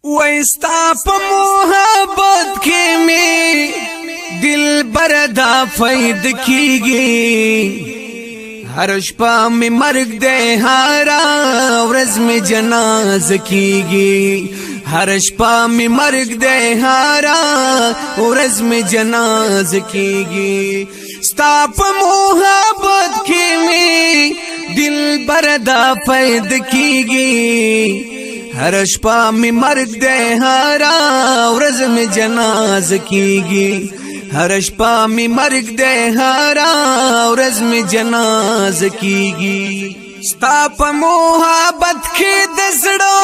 وستا په محبت کې می دل بردا فید کیږي هر شپه می مرګ دې هر ورځ می جنازه کیږي هر شپه می مرګ دې هر ورځ می جنازه کیږي ستا په محبت کې می دل بردا فید کیږي هر شپه می مرګ دې هر ورځ می جنازه کیږي هر شپه می مرګ دې هر ورځ می جنازه کیږي ستا په محبت کې د زړه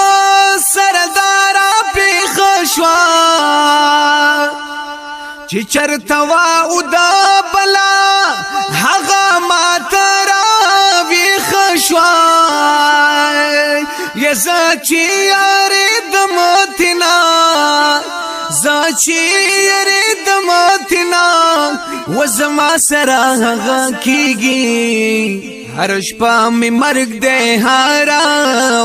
سردار په خشوا چې چرته وا او دا بلا هغه ماترا وی خشوا یزاچی یاری دمتنا زاچی یاری دمتنا وزما سره هغه کیږي هر شپه می مرګ دې هر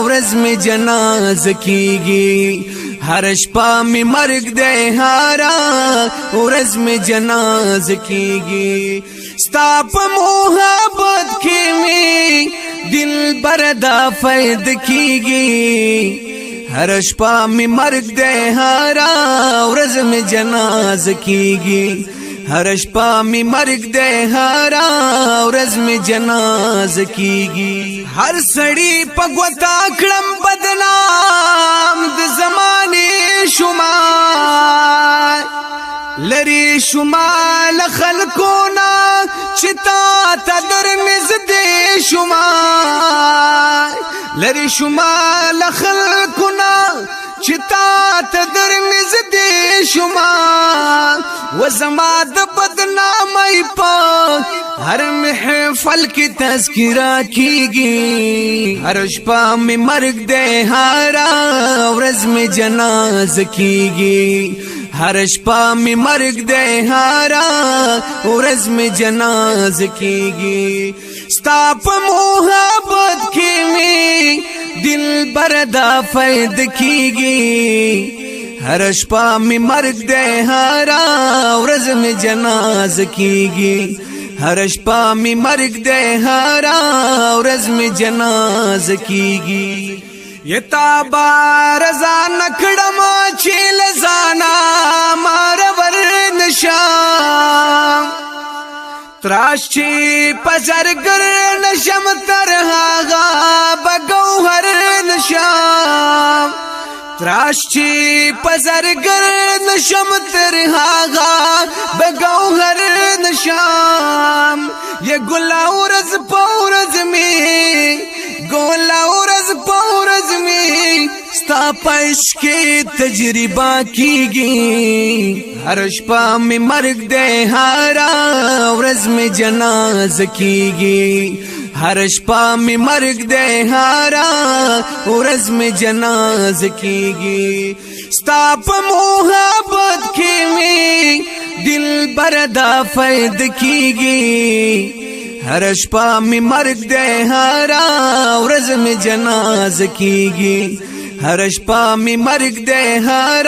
ورځ می جنازه کیږي هر شپه می مرګ دې هر ورځ می جنازه کیږي ستا په محبت کې می دل بردا فید کیږي هر شپه می مرګ دې هر ورځ می جنازه کیږي هر شپه می مرګ دې هر ورځ می جنازه کیږي هر سړی په ګوتا کړم بدنام د زمانه شمار لری شمال خلقونا چتا تدر مزدې شمار لری شمال خلقونا چتا تدر مزدې شمار وزما د بدنامي په هر محفل کې تذکرہ کیږي هر شپه می مرګ دې هر ورځ می جنازه کیږي هر شپه می مرګ دې هر ورځ می جنازه کیږي ستا په محبت کې می دل بردا فید کیږي هر شپه می مرګ دې هر ورځ می جنازه کیږي هر شپه می مرګ دې هر ورځ می جنازه کیږي یتا بار زان کړم چې لزانا مار ور نشم تراش چې پزرګر نشم تر هاغه بګوهر نشم تراش چې پزرګر نشم تر هاغه بګوهر نشم یا ګلاورز پورز می ګلاورز پورز می ستا پښ کې تجربه کیږي هر شپه می مرګ دې هر ورځ می جنازه کیږي هر شپه می مرګ دې هر ورځ می جنازه کیږي ستا په محبت کې می دل بردا فید کیږي هر شپه می مرګ دې هر ورځ می جنازه کیږي هر شپه می مرګ دې هر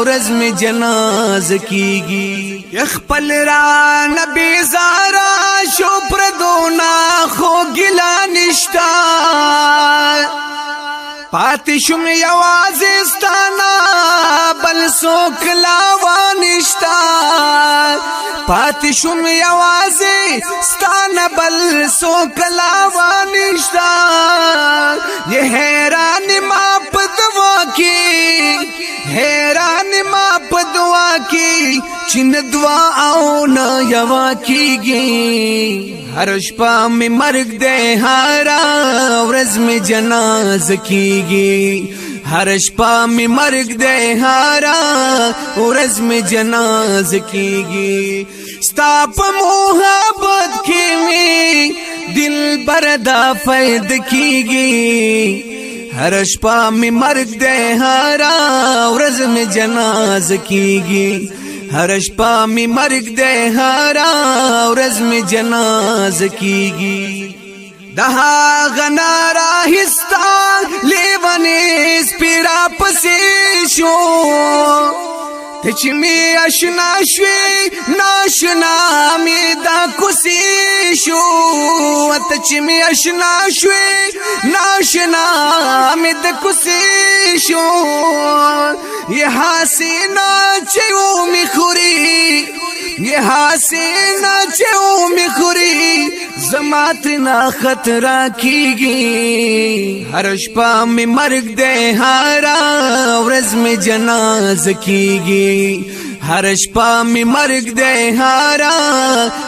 ورځ می جنازه کیږي خپل را نبی زارا شو پر دونا خو ګلا نشتا پاتې شم یوازې ستانا بل څوک لا ونشتا پاتې شم یوازې ستانا بل څوک لا ونشتا یہ حیران ما پدوا کی حیران ما پدوا کی چین دعا او نا یوا کیږي هر شپه می مرګ دې هر ورځ می جنازه کیږي هر شپه می مرګ دې هر ورځ می جنازه کیږي ستا په محبت کې می دل بردا فید کیږي هر شپه می مرګ دې هر ورځ می جنازه کیږي هر شپه می مرګ دې هر ورځ می جنازه کیږي دها غنا راهستا لیونی سپیرا پسی شو ته چې می آشنا شوي ناشنا می دا کوسي شو ته چې می آشنا شوي ناشنا می دا کوسي شو یہ حسینہ چیو می خوري یہ حسینہ چیو می خوري زمات نا خطر کیږي هر شپه می مرګ دې هارا ورځ می جنازه کیږي هر شپه می مرګ دې هارا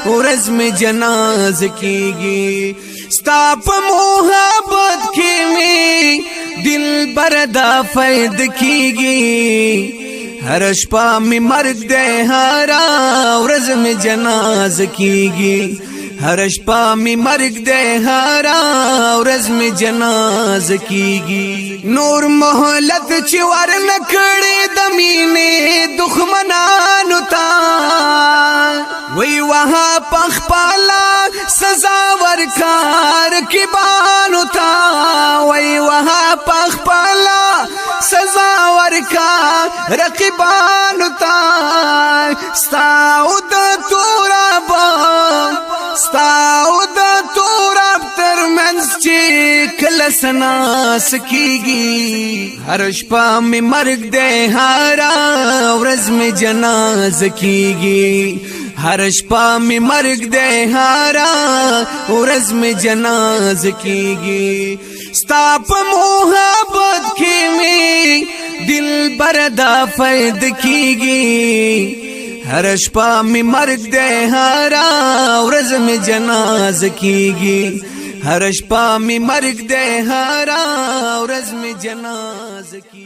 ورځ می جنازه کیږي ستا په محبت کې می دل بردا فید کیږي هر شپه می مرګ دې هارا ورځ می جنازه کیږي هر شپه می مرګ دې هارا ورځ می جنازه کیږي نور مهلت چې ور نکړې د مینې دښمنانو ته وی وها پخپالا سزا ورکار کی بانو ته وی وها پخپالا سزا ورکا رقیبانو ته ستاو د توراب ستاو د توراب ترمنځ چې کله سناس کیږي هر شپه می مرګ دې هارا ورځ می جنازه کیږي هر شپه می مرګ دې هارا ورځ می جنازه کیږي ستا په محبت کې می دل بردا فید کیږي هر شپه می مرګ دې هارا ورځ می جنازه کیږي هر شپه می مرګ دې هارا ورځ می جنازه کیږي